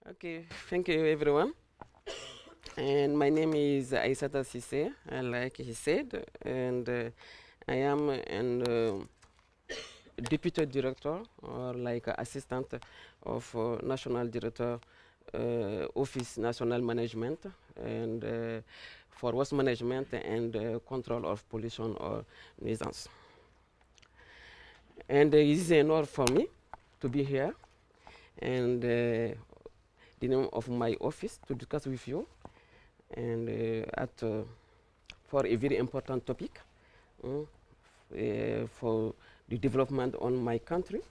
Okay, thank you everyone. And my name is Aissate Cisse, like he said, and I am an deputy director or like assistant of National Director Office National Management and for waste management and control of pollution or nuisance. And it is an honor for me to be here and the name of my office to discuss with you and for a very important topic for the development on my country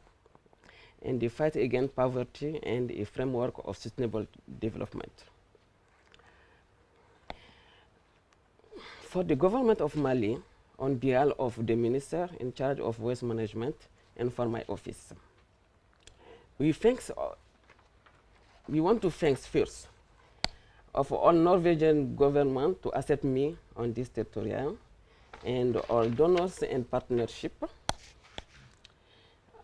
and the fight against poverty and a framework of sustainable development. For the government of Mali, on behalf of the minister in charge of waste management and for my office, we want to thank first of all Norwegian government to accept me on this territorial and all donors and partnership.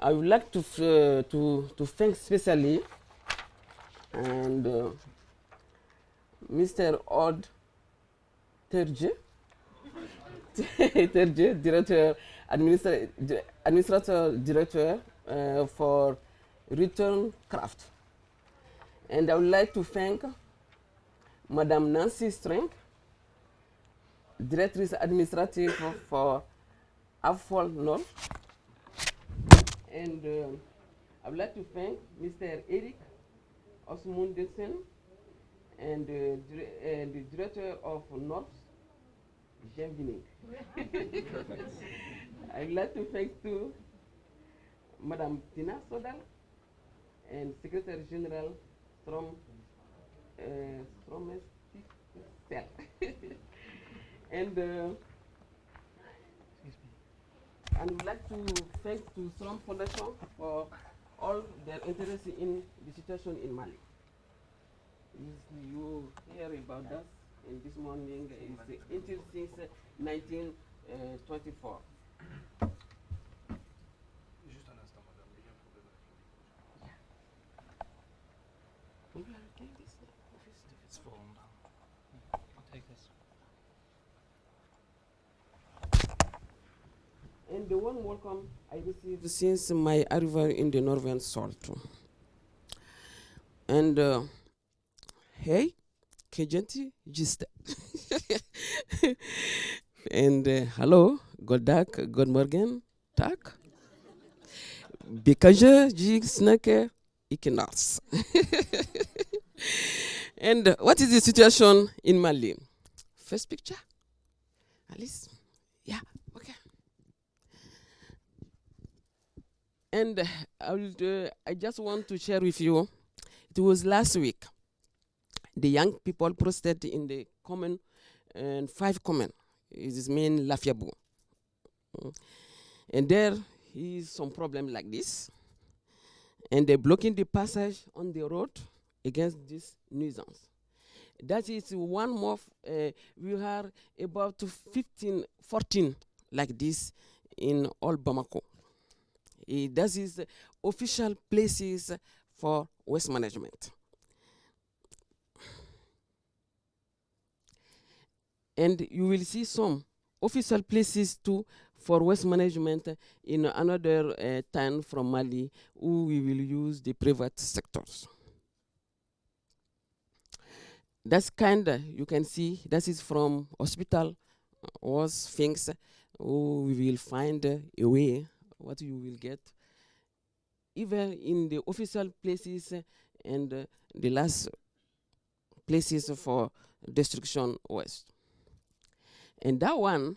I would like to thank especially and Mr. Odd Terje, Administrator Director for Return Craft. And I would like to thank Madame Nancy Streng, Directrice Administrative for Avfall Norsk. And I would like to thank Mr. Erik Osmundsen and the Director of Norsk, Bistand. I would like to thank to Madame Tina Sodal and Secretary General from and I would like to thank to Strom Foundation for all their interest in the situation in Mali. You hear about that in this morning is until since 1924. Juste un instant, madame, il y a un problème avec le micro. It's fallen down. I'll take this. And the one welcome I received since my arrival in the Northern Salt. And hey, Kejenti Giste. And hello, god dag, god morgen, tak. Bikaje jig snake ikinars. And what is the situation in Mali? First picture? Alice? Yeah, okay. And I just want to share with you, it was last week, the young people protested in the common, and 5 common, it is mean Lafiabu. And there is some problem like this, and they're blocking the passage on the road against this nuisance. That is one more, we are about 14 like this in all Bamako. That is official places for waste management. And you will see some official places too for waste management in another town from Mali, who we will use the private sectors. That's you can see, that is from hospital, was things, we will find a way, what you will get, even in the official places and the last places for destruction waste. And that one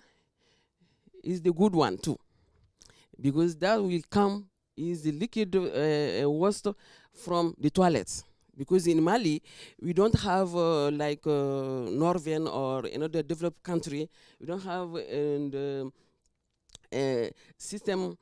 is the good one too, because that will come is the liquid waste from the toilets. Because in Mali, we don't have like Norway or another developed country, we don't have a system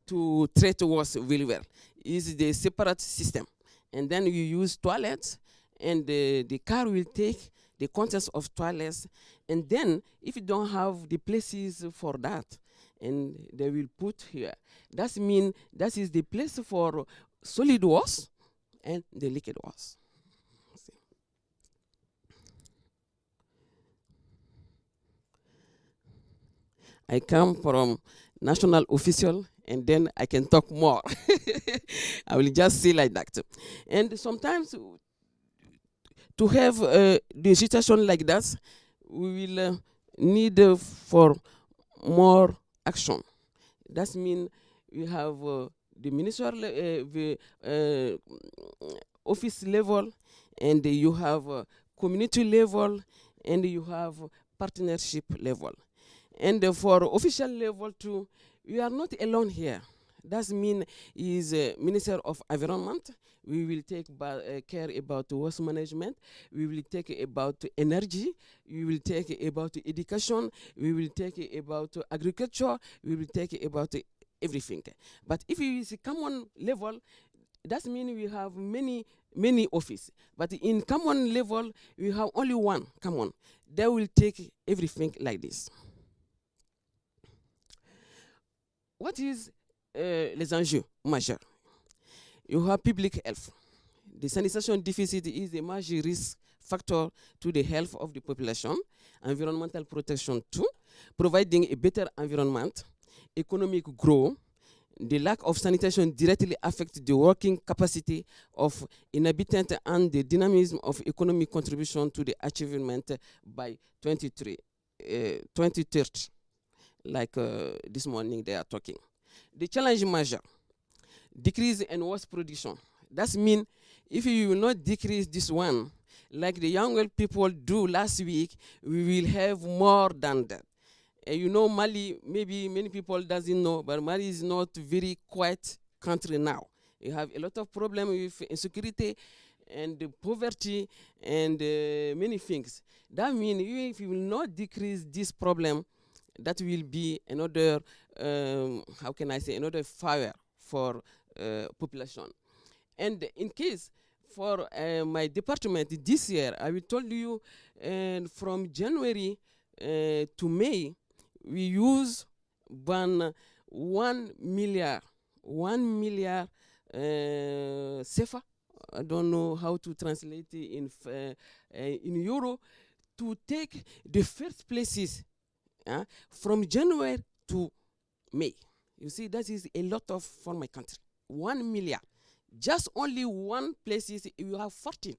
to treat waste really well. It's the separate system. And then you use toilets, and the car will take the contents of toilets, and then if you don't have the places for that, and they will put here. That means that is the place for solid waste and the liquid waste. I come from national official, and then I can talk more. I will just say like that. And sometimes to have the situation like that, we will need for more action. That means we have the ministerial, the office level, and you have community level, and you have partnership level. And for official level too, we are not alone here. That means is Minister of Environment. We will take care about waste management. We will take about energy. We will take about education. We will take about agriculture. We will take about everything. But if it is a common level, that means we have many offices. But in common level, we have only one common. They will take everything like this. What is les enjeux majeurs? You have public health. The sanitation deficit is a major risk factor to the health of the population. Environmental protection too, providing a better environment, economic growth. The lack of sanitation directly affects the working capacity of inhabitants and the dynamism of economic contribution to the achievement by 2030. Like this morning they are talking. The challenge major, decrease in waste production. That means if you will not decrease this one, like the young people do last week, we will have more than that. You know Mali, maybe many people doesn't know, but Mali is not very quiet country now. You have a lot of problems with insecurity and poverty and many things. That means if you will not decrease this problem, that will be another, how can I say, another fire for population. And in case for my department this year, I will tell you from January to May, we use 1 million CFA. I don't know how to translate it in euro, to take the first places from January to May. You see, that is a lot of for my country. 1 million. Just only one places, you have 14.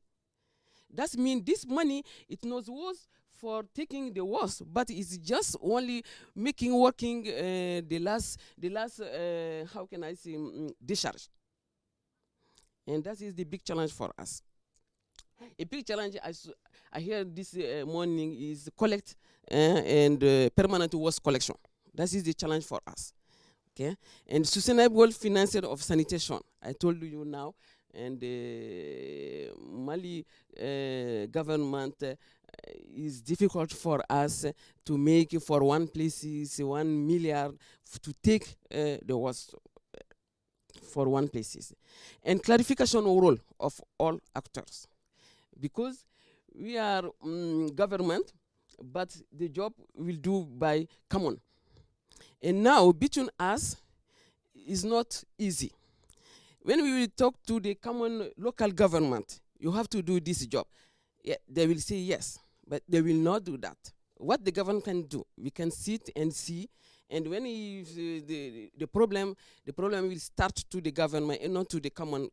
That means this money, it not was for taking the worst, but it's just only working the last how can I say, discharge. And that is the big challenge for us. A big challenge I hear this morning is collect and permanent waste collection. That is the challenge for us. Okay, and sustainable financing of sanitation. I told you now, and the Mali government is difficult for us to make for one places 1 million to take the waste for one places, and clarification role of all actors, because we are government, but the job will do by common. And now between us is not easy. When we will talk to the common local government, you have to do this job. Yeah, they will say yes, but they will not do that. What the government can do, we can sit and see, and when the problem will start to the government and not to the common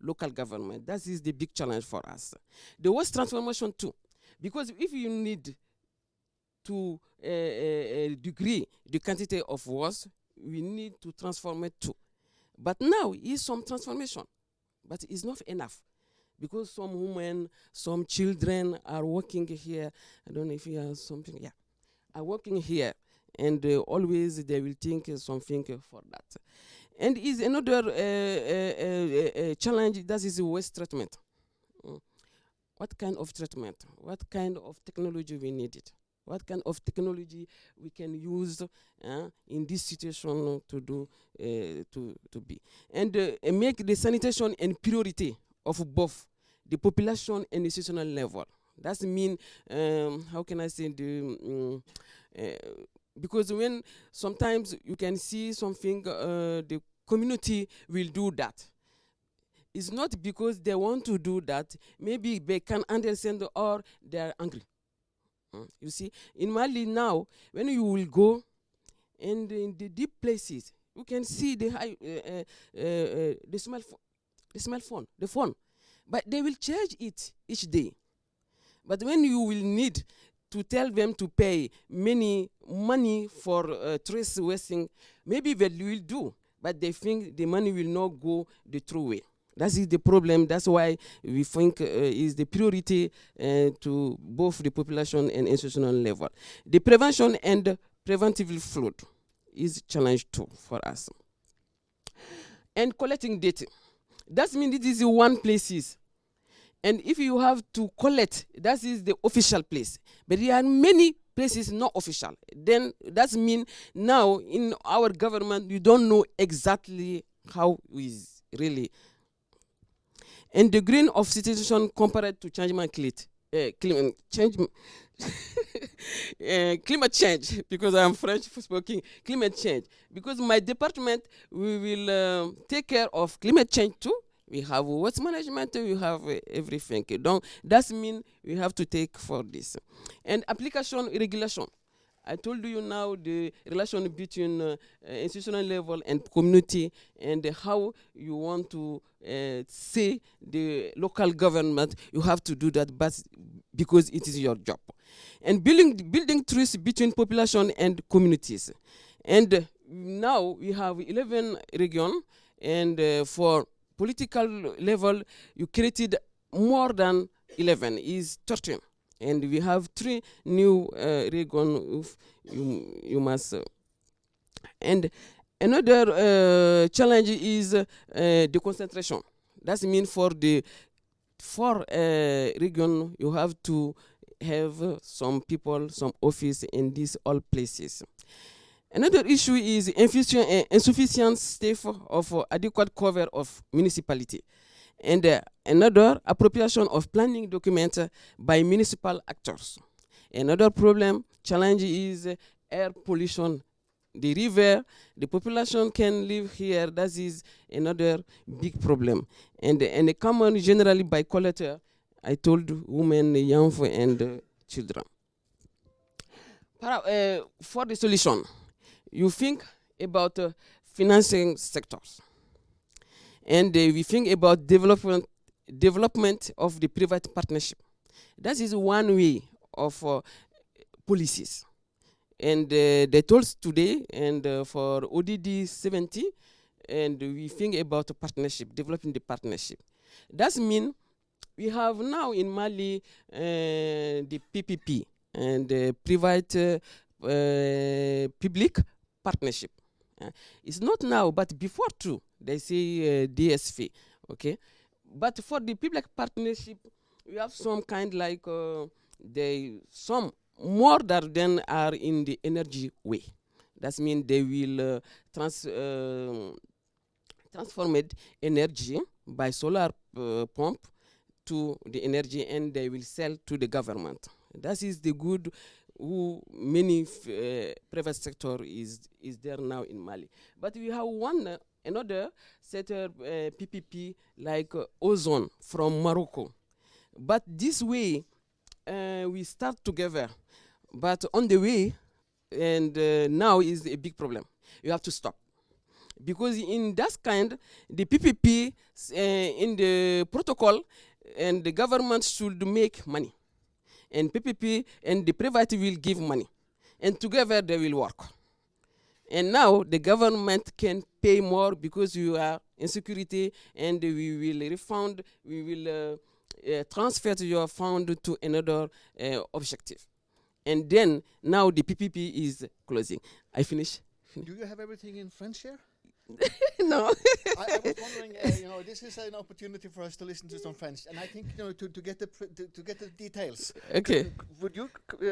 local government. That is the big challenge for us. The waste transformation too, because if you need to degree the quantity of waste, we need to transform it too. But now is some transformation, but it's not enough, because some women, some children are working here. I don't know if you have something, yeah, are working here, and always they will think something for that. And is another challenge, that is waste treatment. What kind of treatment? What kind of technology we need it? What kind of technology we can use in this situation to do to be, and make the sanitation a priority of both the population and institutional level. That means how can I say, the because when sometimes you can see something, the community will do that. it's not because they want to do that. Maybe they can understand or they are angry. You see, in Mali now, when you will go and in the deep places, you can see the high, the phone, but they will charge it each day. But when you will need to tell them to pay many money for trace wasting, maybe they will do, but they think the money will not go the true way. That is the problem. That's why we think is the priority to both the population and institutional level. The prevention and preventive flood is a challenge too for us. And collecting data. That means it is one places. And if you have to collect, that is the official place. But there are many places not official. Then that means now in our government, you don't know exactly how is really. And the green of situation compared to climate change, because I'm French speaking, climate change. Because my department, we will take care of climate change too. We have waste management, we have everything. That means we have to take for this. And application regulation. I told you now the relation between institutional level and community and how you want to see the local government. You have to do that, but because it is your job. And building trust between population and communities. And now we have 11 regions, and for political level, you created more than 11, is 13. And we have 3 new regions you must. And another challenge is the concentration. That means for the 4 region, you have to have some people, some office in these all places. Another issue is insufficient staff of adequate cover of municipality. And another appropriation of planning documents by municipal actors. Another challenge is air pollution. The river, the population can live here. That is another big problem. And the common generally by collector, I told women, young and children. For the solution, you think about financing sectors. And we think about development of the private partnership. That is one way of policies. And they told us today, and for ODD 70, and we think about a partnership, developing the partnership. That means we have now in Mali the PPP and private public partnership. It's not now, but before too. They say DSV, okay? But for the public partnership, we have some kind like some more than are in the energy way. That means they will transform energy by solar pump to the energy, and they will sell to the government. That is the good who many private sector is there now in Mali. But we have another set PPP like ozone from Morocco. But this way, we start together. But on the way, and now is a big problem. You have to stop. Because in that kind, the PPP in the protocol, and the government should make money. And PPP and the private will give money. And together they will work. And now the government can pay more because you are in security, and we will refund, we will transfer your fund to another objective. And then now the PPP is closing. I finish. Do you have everything in French here? No. I was wondering, this is an opportunity for us to listen to some French, and I think, to get the details. Okay. Would you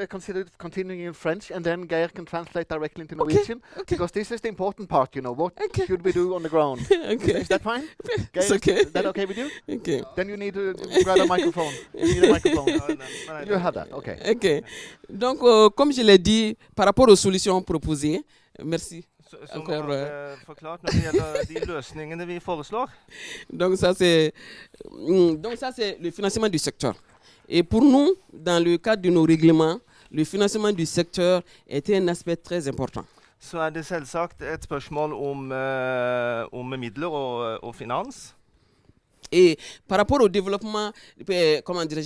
consider continuing in French, and then Geir can translate directly into Norwegian? Okay. Because this is the important part, what should we do on the ground? Okay. Is that fine? Geir, It's okay. Is that okay with you? Okay. Then you need to grab a microphone. You need a microphone. No, you have that, okay. Ok. Donc, comme je l'ai dit, par rapport aux solutions proposées, merci. encore. Forklart når det gjelder de løsningene vi foreslår. Donc ça c'est le financement du secteur. Et pour nous, dans le cadre de nos règlements, le financement du secteur était un aspect très important. Så det selvsagt et spørsmål om midler og finans. Et par rapport au développement,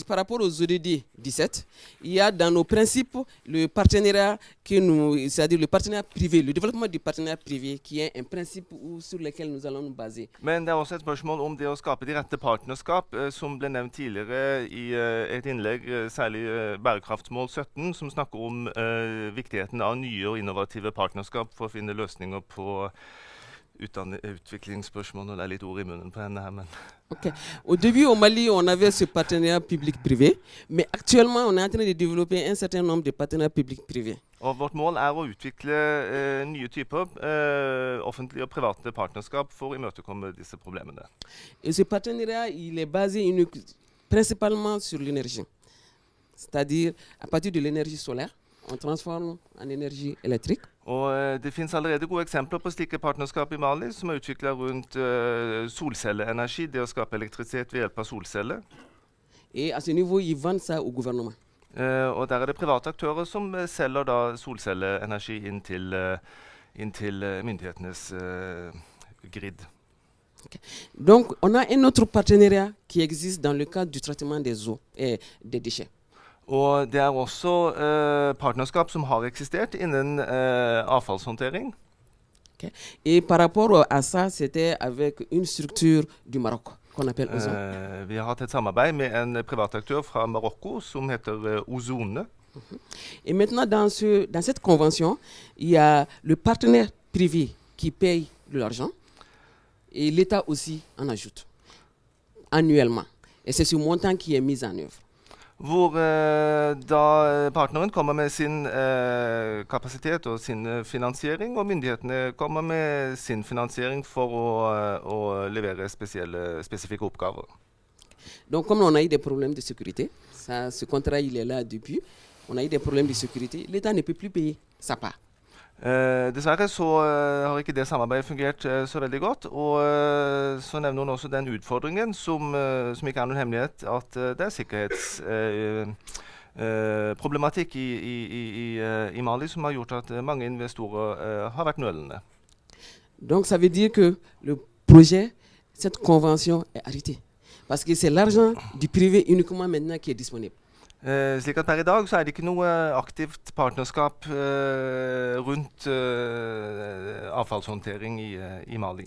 par rapport aux ODD 17, il y a dans nos principes le partenariat c'est-à-dire le partenariat privé, le développement du partenariat privé, qui est un principe sur lequel nous allons nous baser. Men det også et spørsmål om det å skape de rette partnerskap, som ble nevnt tidligere i et innlegg, særlig bærekraftsmål 17, som snakker om viktigheten av nye og innovative partnerskap for å finne løsninger på utviklingsspørsmål, og det litt ord i munnen på henne her, men... Okay. Au début, au Mali, on avait ce partenariat public-privé, mais actuellement, on est en train de développer un certain nombre de partenariats public-privés. Og vårt mål å utvikle nye typer offentlige og private partnerskap for å imøtekomme disse problemene. Et ce partenariat, il est basé principalement sur l'énergie. C'est-à-dire, à partir de l'énergie solaire, on transforme en énergie électrique. Og det finnes allerede gode eksempler på slike partnerskap i Mali, som utviklet rundt solcelleenergi, det å skape elektrisitet ved hjelp av solceller. Et à ce niveau, ils vendent ça au gouvernement. Og der det private aktører som selger da solcelleenergi inn til myndighetenes grid. Okay. Donc, on a un autre partenariat qui existe dans le cadre du traitement des eaux et des déchets. Og det også partnerskap som har eksistert innen avfallshåndtering. Okay. Et par rapport à ça, c'était avec une structure du Maroc qu'on appelle Ozone. Vi har hatt et samarbeid med en privataktør fra Marokko som heter Ozone. Et maintenant, dans cette convention, il y a le partenaire privé qui paye de l'argent et l'État aussi en ajoute annuellement. Et c'est ce montant qui est mis en œuvre. Hvor da partneren kommer med sin kapasitet og sin finansiering, og myndighetene kommer med sin finansiering for å levere spesifikke oppgaver. Donc comme on a eu des problèmes de sécurité, ce contrat il est là depuis, on a eu des problèmes de sécurité, l'État ne peut plus payer sa part. Dessverre så har ikke det samarbeidet fungert så veldig godt, og så nevner hun også den utfordringen som ikke noen hemmelighet, at det sikkerhetsproblematikk i Mali som har gjort at mange investorer har vært nølende. Donc ça veut dire que le projet, cette convention est arrêtée, parce que c'est l'argent du privé uniquement maintenant qui est disponible. Slik at per i dag så det ikke noe aktivt partnerskap rundt avfallshåndtering i Mali.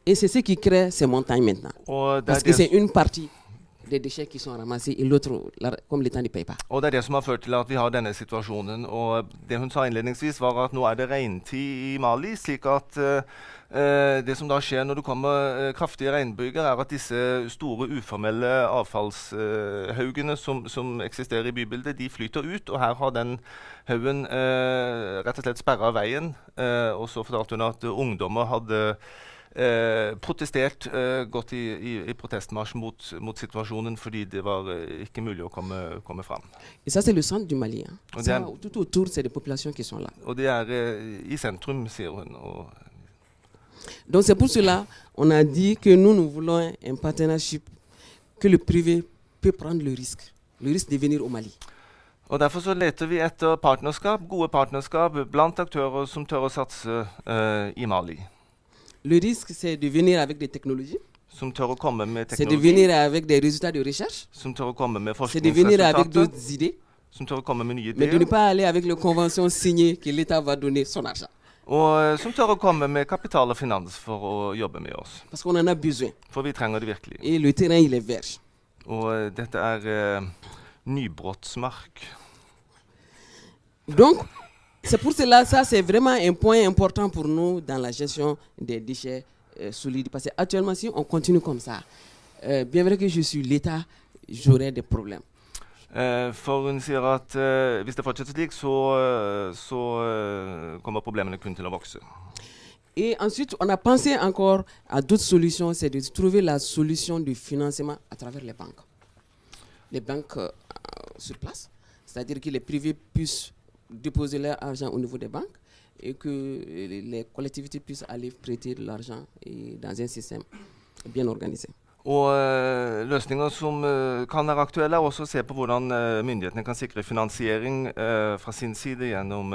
Et c'est ce qui crée ces montagnes maintenant. Parce que c'est une partie des déchets qui sont ramassés et l'autre, comme l'État ne paye pas. Og det det som har ført til at vi har denne situasjonen. Og det hun sa innledningsvis var at nå det regntid i Mali, slik at det som da skjer når det kommer kraftige regnbyger, at disse store uformelle avfallshaugene som eksisterer i bybildet, de flyter ut, og her har den haugen rett og slett sperret veien. Og så fortalte hun at ungdommer hadde protestert, gått i protestmarsj mot situasjonen, fordi det var ikke mulig å komme fram. Et ça, c'est le centre du Mali. Hein. Ça, tout autour, c'est des populations qui sont là. Og det i sentrum, sier hun. Donc c'est pour cela on a dit que nous voulons un partnership que le privé peut prendre le risque de venir au Mali. Og derfor så leter vi etter gode partnerskap blant aktører som tør å satse i Mali. Le risque, c'est de venir avec des technologies. Som tør å komme med teknologi. C'est de venir avec des résultats de recherche. Som tør å komme med forskningsresultater. C'est de venir avec d'autres idées. Som tør å komme med nye ideer. Mais de ne pas aller avec les conventions signées que l'État va donner son argent. Og som tør å komme med kapital og finans for å jobbe med oss. Parce qu'on en a besoin. For vi trenger det virkelig. Et le terrain, il est vierge. Og dette nybrottsmark. Donc, c'est pour cela, ça c'est vraiment un point important pour nous dans la gestion des déchets solides. Parce qu'actuellement, si on continue comme ça, bien vrai que je suis l'État, j'aurai des problèmes. For hun sier at hvis det fortsetter slik, så kommer problemene kun til å vokse. Et ensuite, on a pensé encore à d'autres solutions, c'est de trouver la solution du financement à travers les banques. Les banques sur place, c'est-à-dire que les privés puissent déposer leur argent au niveau des banques et que les collectivités puissent aller prêter de l'argent dans un système bien organisé. Og løsninger som kan være aktuelle, er også å se på hvordan myndighetene kan sikre finansiering fra sin side gjennom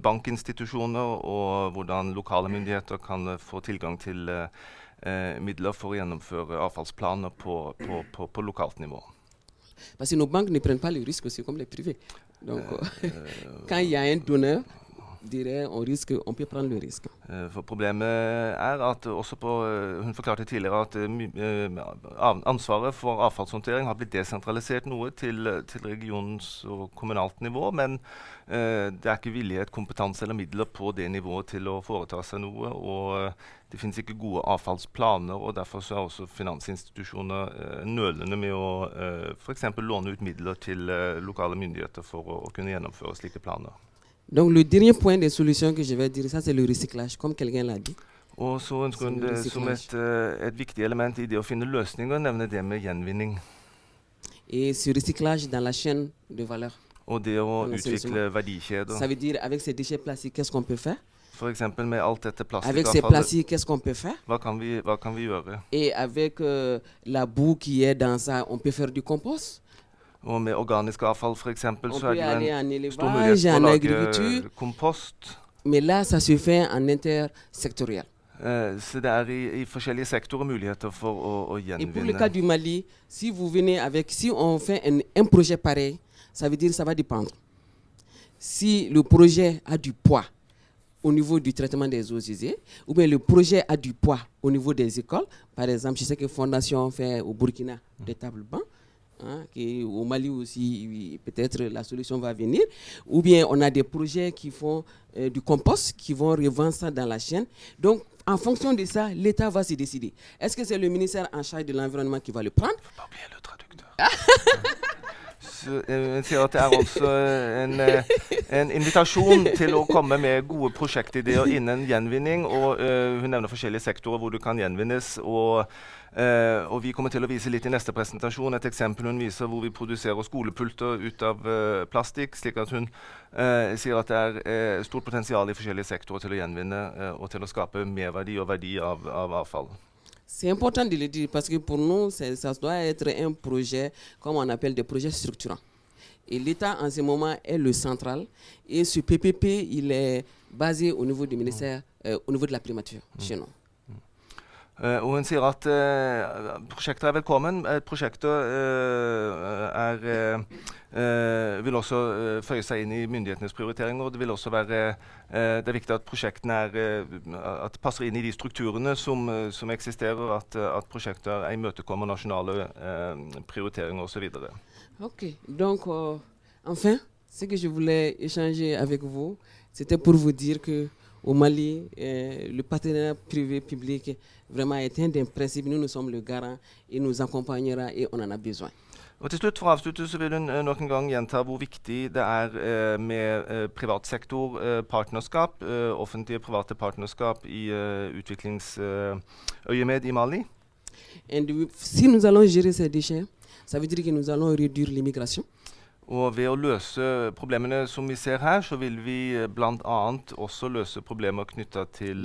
bankinstitusjoner, og hvordan lokale myndigheter kan få tilgang til midler for å gjennomføre avfallsplaner på lokalt nivå. Parce que nos banques ne prennent pas le risque aussi comme les privés. Donc, quand il y a un donneur, on peut prendre le risque. For problemet er at også hun forklarte tidligere at ansvaret for avfallshåndtering har blitt desentralisert noe til regionens og kommunalt nivå, men det er ikke villighet, kompetanse eller midler på det nivået til å foreta seg noe, og det finnes ikke gode avfallsplaner, og derfor så er også finansinstitusjoner nølende med å for eksempel låne ut midler til lokale myndigheter for å kunne gjennomføre slike planer. Donc le dernier point de solution que je vais dire, ça c'est le recyclage, comme quelqu'un l'a dit. Og så ønsker hun det som et viktig element i det å finne løsninger, nevne det med gjenvinning. Et ce recyclage dans la chaîne de valeur. Og det å utvikle verdikjeder. Ça veut dire avec ces déchets plastiques, qu'est-ce qu'on peut faire? For eksempel med alt dette Avec ces plastiques, qu'est-ce qu'on peut faire? Hva kan vi gjøre? Et avec la boue qui est dans ça, on peut faire du compost? Og med organisk avfall for eksempel, så er det en stor élevage, mulighet for å lage kompost. Mais là, ça se fait en intersectoriel. Så det er i forskjellige sektorer muligheter for å gjenvinne. Et pour le cas du Mali, si on fait un projet pareil, ça veut dire que ça va dépendre. Si le projet a du poids au niveau du traitement des eaux usées, ou bien le projet a du poids au niveau des écoles, par exemple, je sais que Fondation fait au Burkina des tables bancs, au Mali aussi, peut-être la solution va venir. Ou bien on a des projets qui font du compost, qui vont revendre ça dans la chaîne. Donc, en fonction de ça, l'État va se décider. Est-ce que c'est le ministère en charge de l'environnement qui va le prendre? Faut pas oublier le traducteur. Jeg sier at det er altså en invitasjon til å komme med gode prosjektideer innen gjenvinning, og hun nevner forskjellige sektorer hvor det kan gjenvinnes, og vi kommer til å vise litt i neste presentasjon et eksempel hun viser hvor vi produserer skolepulter ut av plastikk, slik at hun sier at det er stort potensial i forskjellige sektorer til å gjenvinne og til å skape merverdi og verdi av avfall. C'est important de le dire parce que pour nous, ça doit être un projet, comme on appelle des projets structurants. Et l'État, en ce moment, est le central. Et ce PPP, il est basé au niveau du ministère, au niveau de la primature, chez nous. Og hun sier at prosjektet er velkommen. Prosjektet vil også føye seg inn i myndighetenes prioriteringer, og det vil også være det er viktig at prosjektene at passer inn i de strukturene som eksisterer, at prosjekter imøtekommer nasjonale prioriteringer og så videre. Ok, donc enfin, ce que je voulais échanger avec vous, c'était pour vous dire que au Mali, le partenariat privé-public vraiment est un des principes. Nous sommes le garant et nous accompagnera et on en a besoin. Og til slutt, for å avslutte, så vil hun nok en gang gjenta hvor viktig det er med privatsektor, partnerskap, offentlige private partnerskap i utviklingsøyemed i Mali. Si nous allons gérer ces déchets, ça veut dire que nous allons réduire l'immigration. Og ved å løse problemene som vi ser her, så vil vi blant annet også løse problemer knyttet til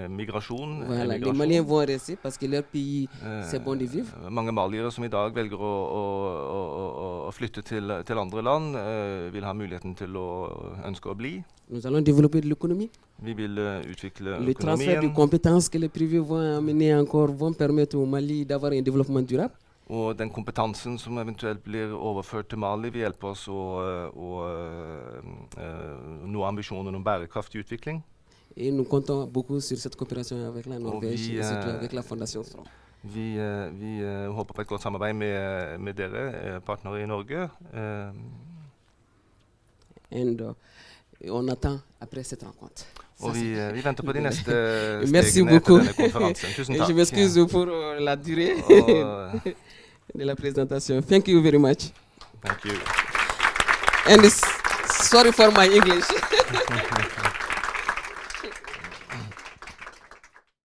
migrasjon. Voilà, les Maliens vont rester parce que leur pays, c'est bon de vivre. Mange maliere som i dag velger å flytte til andre land, vil ha muligheten til å ønske å bli. Nous allons développer de l'économie. Vi vil utvikle økonomien. Le transfert de compétences que les privés vont amener encore vont permettre au Mali d'avoir un développement durable. Og den kompetansen som eventuelt blir overført til Mali, vil hjelpe oss å nå ambisjonen om bærekraftig utvikling. Et nous comptons beaucoup sur cette coopération avec la Norvège et surtout avec la Fondation. Vi håper på et godt samarbeid med dere, partnere i Norge. On attend après cette rencontre. Og vi venter på de neste Merci stegene beaucoup. etter denne konferansen. Tusen takk. Je m'excuse pour la durée de la présentation. Thank you very much. Thank you. And sorry for my English.